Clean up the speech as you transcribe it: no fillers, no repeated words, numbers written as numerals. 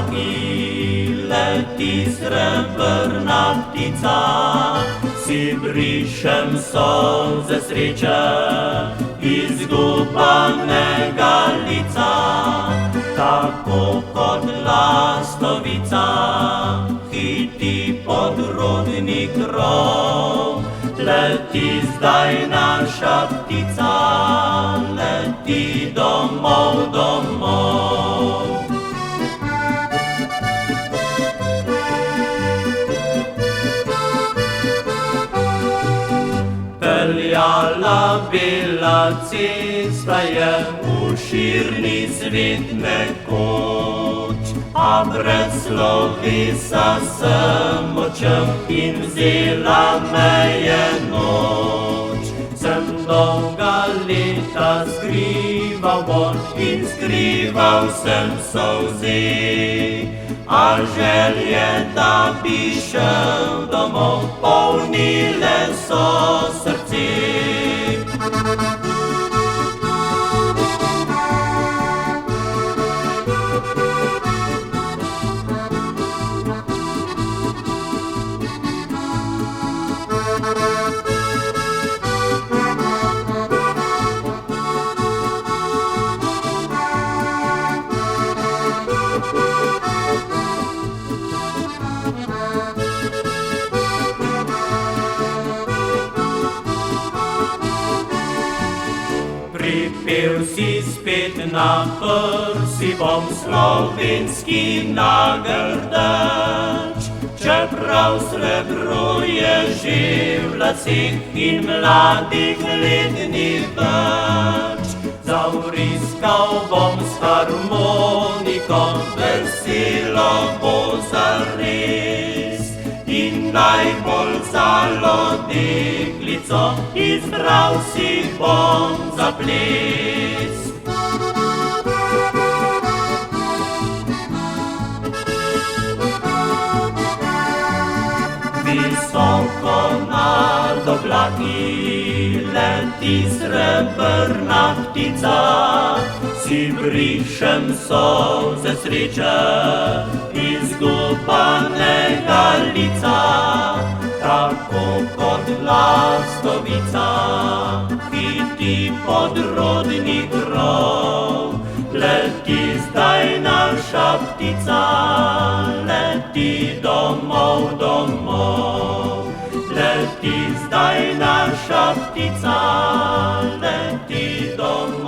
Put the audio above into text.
oblaki, leti srebrna ptica, si brišem solze sreče izgubanega lica, tako kot lastovica hiti podrodni krov. Leti zdaj naša ptica, leti domov, domov. Peljala bela cesta je v širni svet nekoč, a brez slovesa sem odšel in vzela me je noč. Sem dolga leta skrival bon in skrival sem solze, a želje, da bi šel domov, polnile so srce. Pripel si spet na prsi bom slovenski nagrdač, čeprav srebro je že v laseh in mladih let ni več. Zavriskal bom s harmoniko, veselo bo zares, in najbolj zalo deklico izbral si bom za ples. Visoko nad oblaki leti srebrna ptica, si brišem solze sreče izgubanega lica, tako kot lastovica hiti podrodni krov. Leti zdaj naša ptica, leti domov, domov. Leti zdaj naša ptica, leti domov.